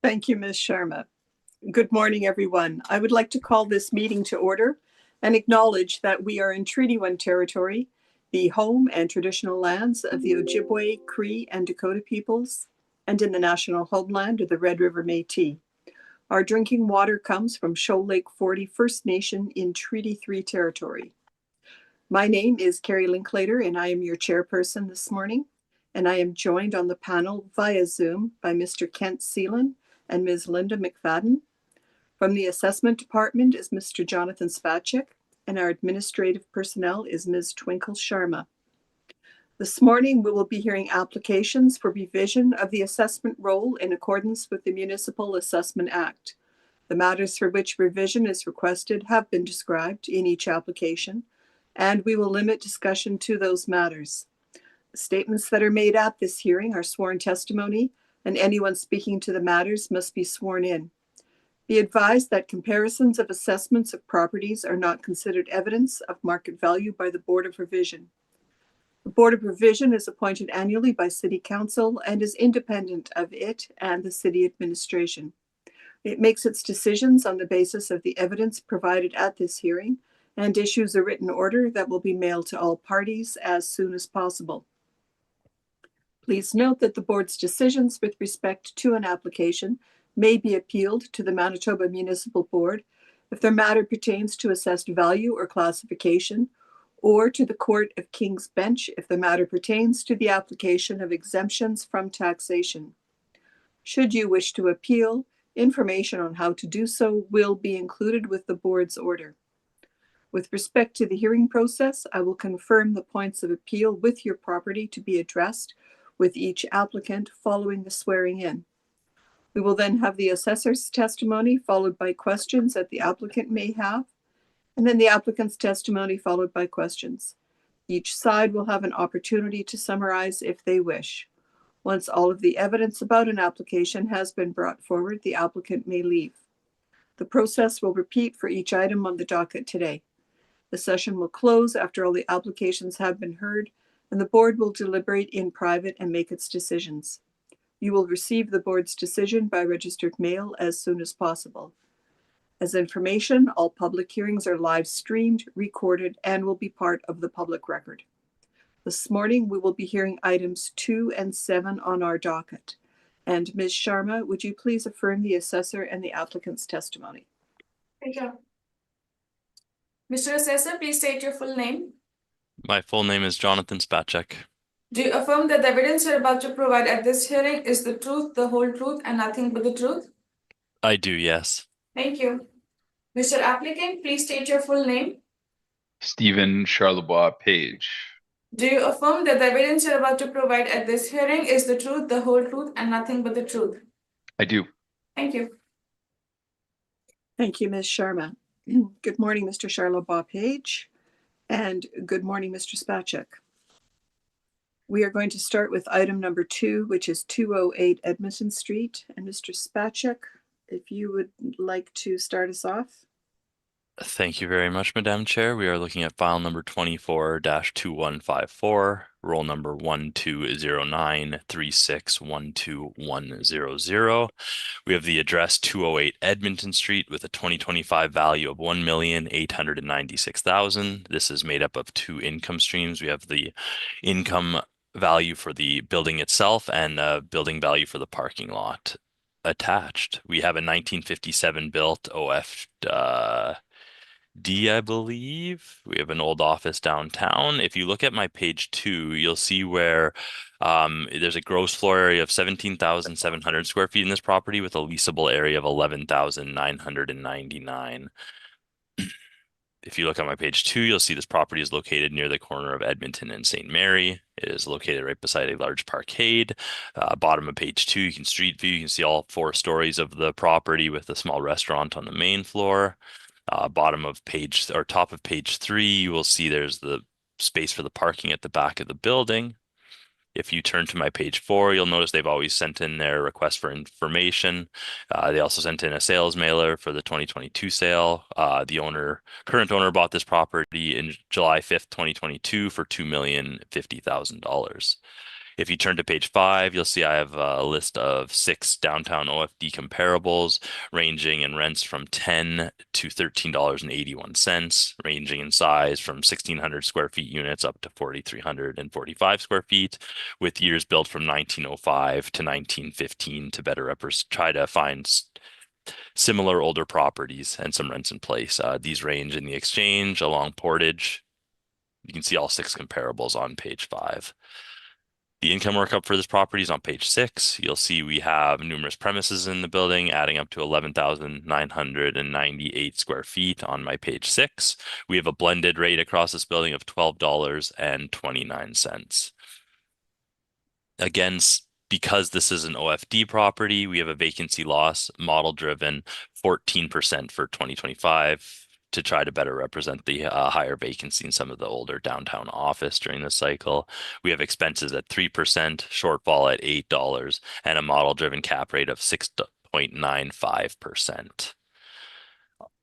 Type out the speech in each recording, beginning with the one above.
Thank you, Ms. Sharma. Good morning, everyone. I would like to call this meeting to order and acknowledge that we are in Treaty 1 territory, the home and traditional lands of the Ojibwe, Cree, and Dakota peoples, and in the national homeland of the Red River Métis. Our drinking water comes from Shoal Lake 40 First Nation in Treaty 3 territory. My name is Carrie Linklater, and I am your chairperson this morning, and I am joined on the panel via Zoom by Mr. Kent Seelan and Ms. Linda McFadden. From the Assessment Department is Mr. Jonathan Spacek, and our administrative personnel is Ms. Twinkle Sharma. This morning, we will be hearing applications for revision of the assessment roll in accordance with the Municipal Assessment Act. The matters for which revision is requested have been described in each application, and we will limit discussion to those matters. Statements that are made at this hearing are sworn testimony, and anyone speaking to the matters must be sworn in. Be advised that comparisons of assessments of properties are not considered evidence of market value by the Board of Revision. The Board of Revision is appointed annually by City Council and is independent of it and the City Administration. It makes its decisions on the basis of the evidence provided at this hearing and issues a written order that will be mailed to all parties as soon as possible. Please note that the Board's decisions with respect to an application may be appealed to the Manitoba Municipal Board if their matter pertains to assessed value or classification, or to the Court of King's Bench if the matter pertains to the application of exemptions from taxation. Should you wish to appeal, information on how to do so will be included with the Board's order. With respect to the hearing process, I will confirm the points of appeal with your property to be addressed with each applicant following the swearing in. We will then have the assessor's testimony followed by questions that the applicant may have, and then the applicant's testimony followed by questions. Each side will have an opportunity to summarize if they wish. Once all of the evidence about an application has been brought forward, the applicant may leave. The process will repeat for each item on the docket today. The session will close after all the applications have been heard, and the Board will deliberate in private and make its decisions. You will receive the Board's decision by registered mail as soon as possible. As information, all public hearings are live streamed, recorded, and will be part of the public record. This morning, we will be hearing items 2 and 7 on our docket. And Ms. Sharma, would you please affirm the assessor and the applicant's testimony? Thank you. Mr. Assessor, please state your full name. My full name is Jonathan Spacek. Do you affirm that the evidence you're about to provide at this hearing is the truth, the whole truth, and nothing but the truth? I do, yes. Thank you. Mr. Applicant, please state your full name. Stephen Charlebois Page. Do you affirm that the evidence you're about to provide at this hearing is the truth, the whole truth, and nothing but the truth? I do. Thank you. Thank you, Ms. Sharma. Good morning, Mr. Charlebois Page, and good morning, Mr. Spacek. We are going to start with item number 2, which is 208 Edmonton Street. And Mr. Spacek, if you would like to start us off. Thank you very much, Madam Chair. We are looking at file number 24-2154, roll number 120936121100. We have the address 208 Edmonton Street with a 2025 value of $1,896,000. This is made up of 2 income streams. We have the income value for the building itself and building value for the parking lot attached. We have a 1957 built OFD, I believe. We have an old office downtown. If you look at my page 2, you'll see where there's a gross floor area of 17,700 square feet in this property with a leasable area of 11,999. If you look at my page 2, you'll see this property is located near the corner of Edmonton and St. Mary. It is located right beside a large parkade. Bottom of page 2, you can street view. You can see all 4 stories of the property with a small restaurant on the main floor. Bottom of page or top of page 3, you will see there's the space for the parking at the back of the building. If you turn to my page 4, you'll notice they've always sent in their request for information. They also sent in a sales mailer for the 2022 sale. The current owner bought this property in July 5th, 2022 for $2,050,000. If you turn to page 5, you'll see I have a list of 6 downtown OFD comparables ranging in rents from $10 to $13.81, ranging in size from 1,600 square feet units up to 4,345 square feet, with years built from 1905 to 1915 to better try to find similar older properties and some rents in place. These range in the Exchange along Portage. You can see all 6 comparables on page 5. The income workup for this property is on page 6. You'll see we have numerous premises in the building, adding up to 11,998 square feet on my page 6. We have a blended rate across this building of $12.29. Again, because this is an OFD property, we have a vacancy loss model driven 14% for 2025 to try to better represent the higher vacancy in some of the older downtown office during this cycle. We have expenses at 3%, shortfall at $8, and a model driven cap rate of 6.95%.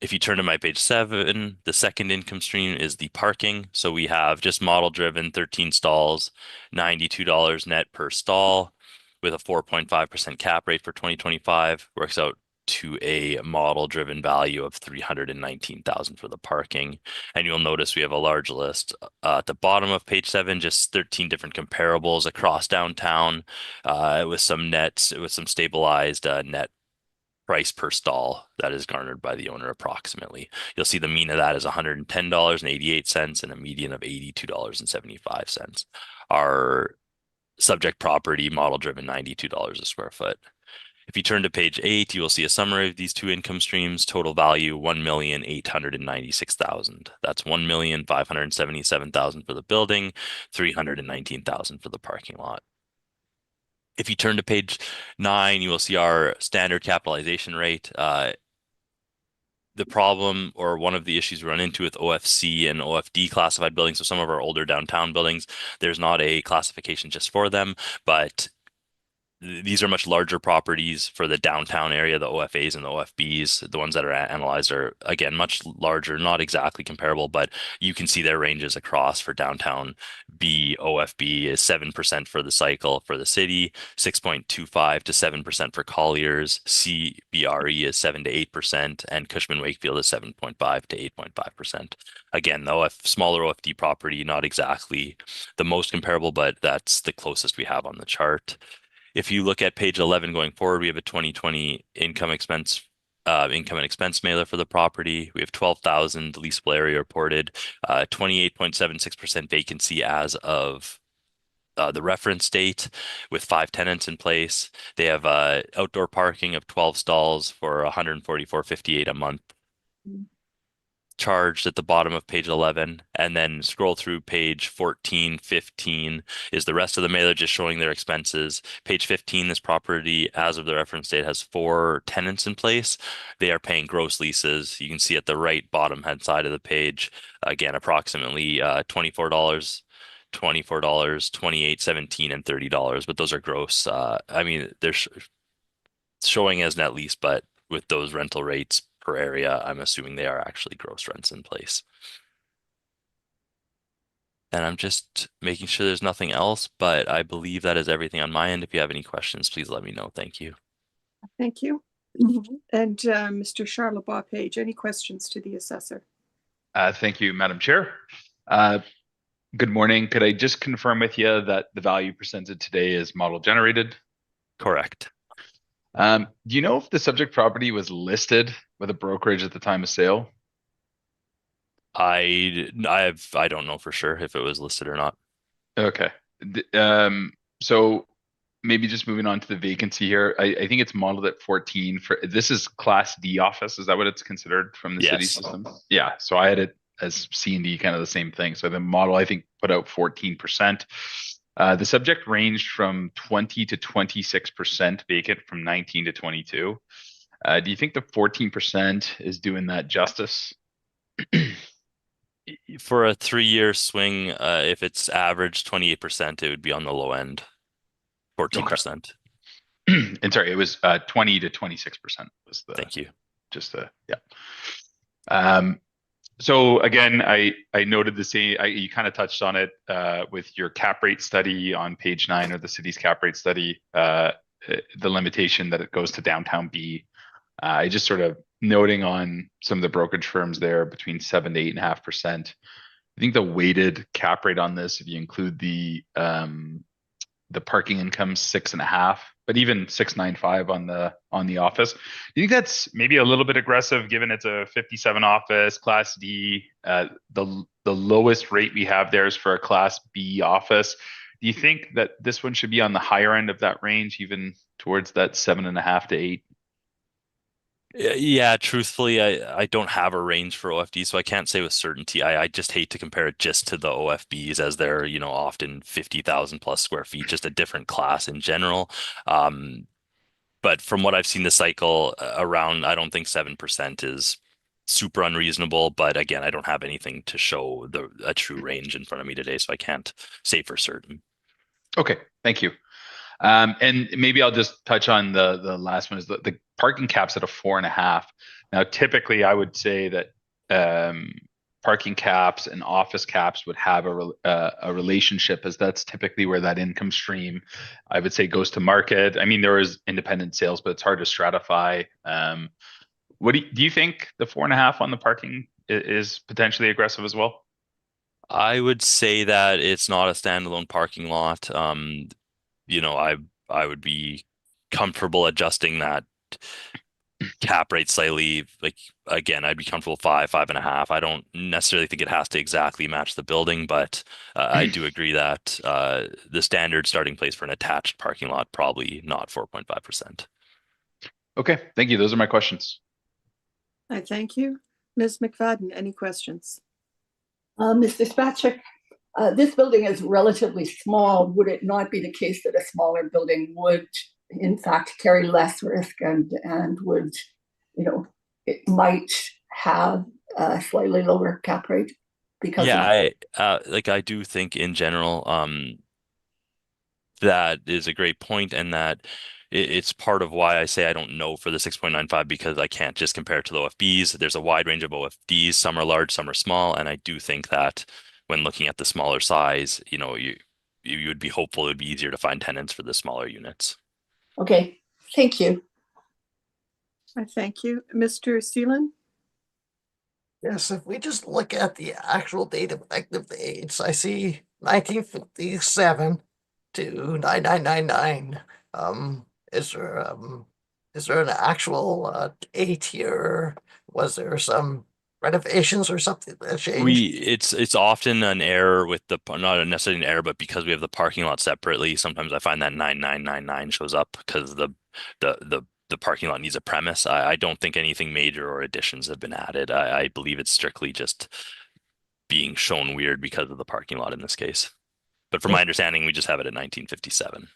If you turn to my page 7, the second income stream is the parking. So we have just model driven 13 stalls, $92 net per stall with a 4.5% cap rate for 2025. Works out to a model driven value of $319,000 for the parking. And you'll notice we have a large list at the bottom of page 7, just 13 different comparables across downtown with some stabilized net price per stall that is garnered by the owner approximately. You'll see the mean of that is $110.88 and a median of $82.75. Our subject property model driven $92 a square foot. If you turn to page 8, you will see a summary of these 2 income streams. Total value $1,896,000. That's $1,577,000 for the building, $319,000 for the parking lot. If you turn to page 9, you will see our standard capitalization rate. The problem or one of the issues we run into with OFC and OFD classified buildings, so some of our older downtown buildings, there's not a classification just for them, but these are much larger properties for the downtown area. The OFAs and the OFBs, the ones that are analyzed, are again much larger, not exactly comparable, but you can see their ranges across. For downtown B, OFB is 7% for the cycle for the city, 6.25 to 7% for Colliers. CBRE is 7 to 8%, and Cushman Wakefield is 7.5 to 8.5%. Again, the smaller OFD property, not exactly the most comparable, but that's the closest we have on the chart. If you look at page 11 going forward, we have a 2020 income and expense mailer for the property. We have 12,000 leasable area reported, 28.76% vacancy as of the reference date, with 5 tenants in place. They have outdoor parking of 12 stalls for $144.58 a month. Charged at the bottom of page 11, and then scroll through page 14, 15 is the rest of the mailer, just showing their expenses. Page 15, this property as of the reference date has 4 tenants in place. They are paying gross leases. You can see at the right bottom hand side of the page, again, approximately $24, $28, $17, and $30, but those are gross. I mean, they're showing as net lease, but with those rental rates per area, I'm assuming they are actually gross rents in place. And I'm just making sure there's nothing else, but I believe that is everything on my end. If you have any questions, please let me know. Thank you. Thank you. And Mr. Charlebois Page, any questions to the assessor? Thank you, Madam Chair. Good morning. Could I just confirm with you that the value presented today is model generated? Correct. Do you know if the subject property was listed with a brokerage at the time of sale? I don't know for sure if it was listed or not. Okay. So maybe just moving on to the vacancy here. I think it's modeled at 14 for this is Class D office. Is that what it's considered from the city system? Yeah. So I had it as C and D, kind of the same thing. So the model, I think, put out 14%. The subject ranged from 20 to 26% vacant from 19 to 22. Do you think the 14% is doing that justice? For a 3-year swing, if it's average 28%, it would be on the low end. 14%. Okay. And sorry, it was 20 to 26% was the. Thank you. Just yeah. So again, I noted the same. You kind of touched on it with your cap rate study on page 9, or the city's cap rate study. The limitation that it goes to downtown B. I just sort of noting on some of the brokerage firms there between 7 to 8.5%. I think the weighted cap rate on this, if you include the parking income, 6.5, but even 6.95 on the office. Do you think that's maybe a little bit aggressive, given it's a 57 office, Class D? The lowest rate we have there is for a Class B office. Do you think that this one should be on the higher end of that range, even towards that 7.5 to 8? Yeah, truthfully, I don't have a range for OFD, so I can't say with certainty. I just hate to compare it just to the OFBs, as they're, often 50,000 plus square feet, just a different class in general. But from what I've seen this cycle around, I don't think 7% is super unreasonable. But again, I don't have anything to show a true range in front of me today, so I can't say for certain. Okay, thank you. And maybe I'll just touch on the last one, is the parking caps at a 4.5. Now, typically, I would say that parking caps and office caps would have a relationship, as that's typically where that income stream, I would say, goes to market. I mean, there is independent sales, but it's hard to stratify. What do you think the 4.5 on the parking is potentially aggressive as well? I would say that it's not a standalone parking lot. I would be comfortable adjusting that cap rate slightly. Like, again, I'd be comfortable 5.5. I don't necessarily think it has to exactly match the building, but I do agree that the standard starting place for an attached parking lot, probably not 4.5%. Okay, thank you. Those are my questions. I thank you. Ms. McFadden, any questions? Mr. Spacek, this building is relatively small. Would it not be the case that a smaller building would, in fact, carry less risk and would, it might have a slightly lower cap rate? Because I do think in general, that is a great point, and that it's part of why I say I don't know for the 6.95, because I can't just compare it to the OFBs. There's a wide range of OFDs. Some are large, some are small, and I do think that when looking at the smaller size, you would be hopeful it would be easier to find tenants for the smaller units. Okay, thank you. I thank you. Mr. Seelan? Yes, if we just look at the actual date of effective dates, I see 1957 to 9999. Is there an actual date here? Was there some renovations or something that changed? It's often an error with not necessarily an error, but because we have the parking lot separately, sometimes I find that 9999 shows up because the parking lot needs a premise. I don't think anything major or additions have been added. I believe it's strictly just being shown weird because of the parking lot in this case. But from my understanding, we just have it at 1957.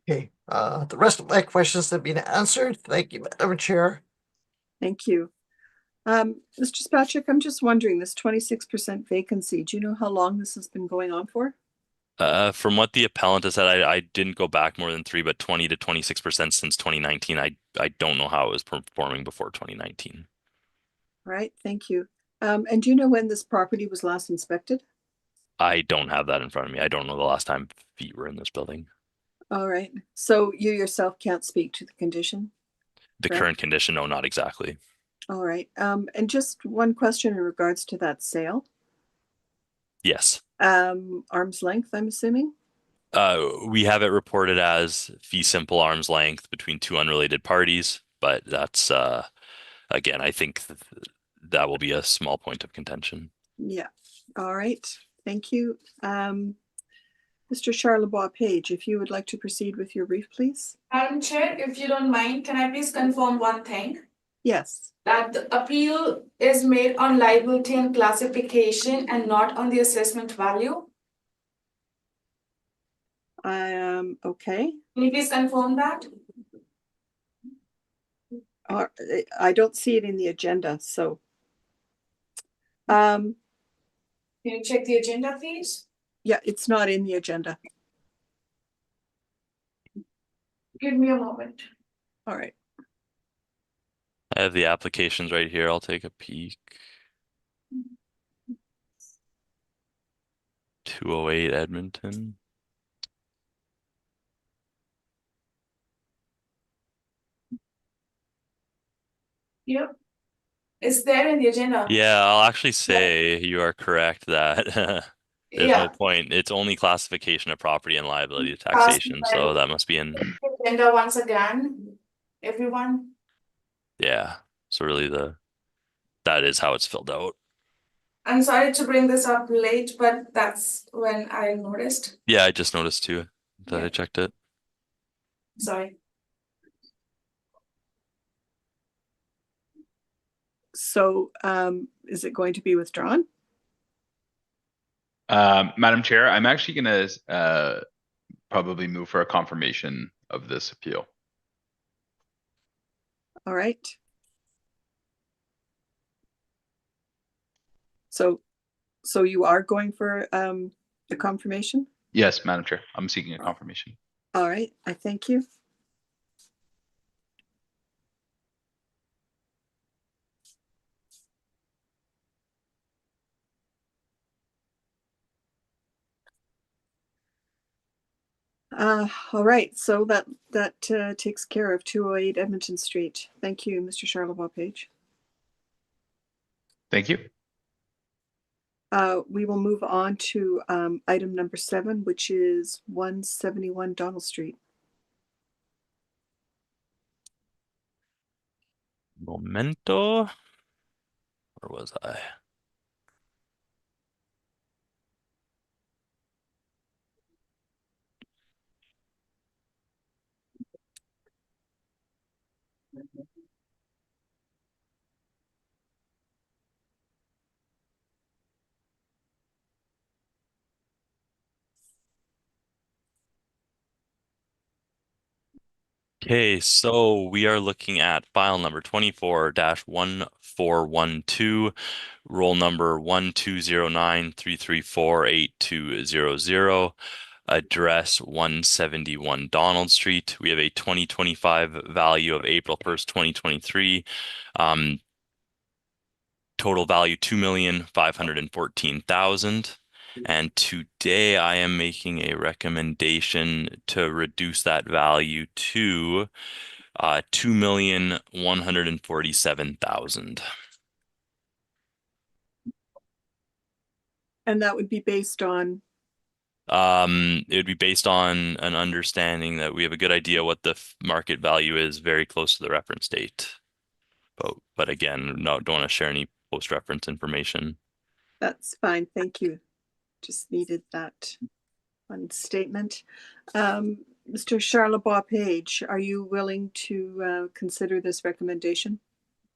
Okay, the rest of my questions have been answered. Thank you, Madam Chair. Thank you. Mr. Spacek, I'm just wondering, this 26% vacancy, do you know how long this has been going on for? From what the appellant has said, I didn't go back more than 3, but 20 to 26% since 2019. I don't know how it was performing before 2019. All right, thank you. And do you know when this property was last inspected? I don't have that in front of me. I don't know the last time feet were in this building. All right. So you yourself can't speak to the condition? The Right. current condition, no, not exactly. All right. And just one question in regards to that sale. Yes. Arm's length, I'm assuming? We have it reported as fee simple arm's length between two unrelated parties, but that's again, I think that will be a small point of contention. Yeah. All right. Thank you. Mr. Charlebois Page, if you would like to proceed with your brief, please. Madam Chair, if you don't mind, can I please confirm one thing? Yes. That the appeal is made on liability and classification and not on the assessment value? Okay. Can you please confirm that? I don't see it in the agenda, so. Can you check the agenda, please? Yeah, it's not in the agenda. Give me a moment. All right. I have the applications right here. I'll take a peek. 208 Edmonton. Yep. It's there in the agenda. Yeah, I'll actually say you are correct that there's no Yeah. point. It's only classification of property and liability taxation, so that must be in. Agenda once again, everyone. Yeah. So really that is how it's filled out. I'm sorry to bring this up late, but that's when I noticed. Yeah, I just noticed too that Yeah. I checked it. Sorry. So is it going to be withdrawn? Madam Chair, I'm actually going to probably move for a confirmation of this appeal. All right. So you are going for the confirmation? Yes, Madam Chair, I'm seeking a confirmation. All right, I thank you. All right, so that takes care of 208 Edmonton Street. Thank you, Mr. Charlebois Page. Thank you. We will move on to item number 7, which is 171 Donald Street. Momento. Where was I? Okay, so we are looking at file number 24-1412, roll number 1209-334-8200, address 171 Donald Street. We have a 2025 value of April 1st, 2023. Total value $2,514,000. And today I am making a recommendation to reduce that value to $2,147,000. And that would be based on? It would be based on an understanding that we have a good idea what the market value is very close to the reference date. But again, don't want to share any post-reference information. That's fine, thank you. Just needed that one statement. Mr. Charlebois Page, are you willing to consider this recommendation?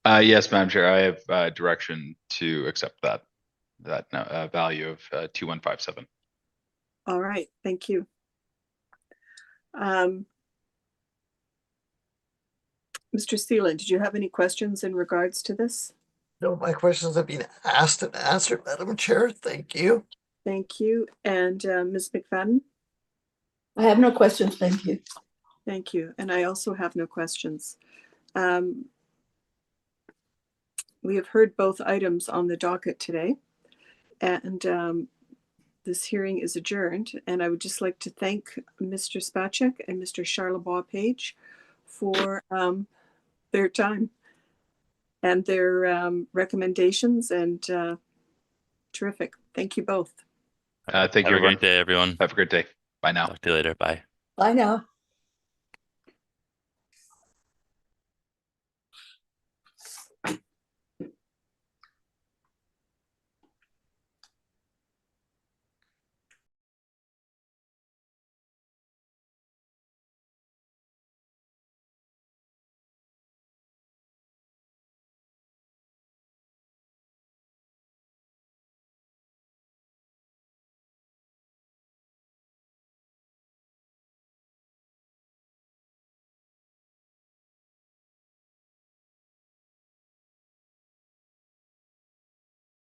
Yes, Madam Chair, I have direction to accept that value of 2157. All right, thank you. Mr. Seelan, did you have any questions in regards to this? No, my questions have been asked and answered, Madam Chair. Thank you. Thank you. And Ms. McFadden? I have no questions, thank you. Thank you. And I also have no questions. We have heard both items on the docket today, and this hearing is adjourned. And I would just like to thank Mr. Spacek and Mr. Charlebois Page for their time and their recommendations, and terrific. Thank you both. Thank you Have a again. great day, everyone. Have a great day. Bye now. Talk to you later. Bye. Bye now.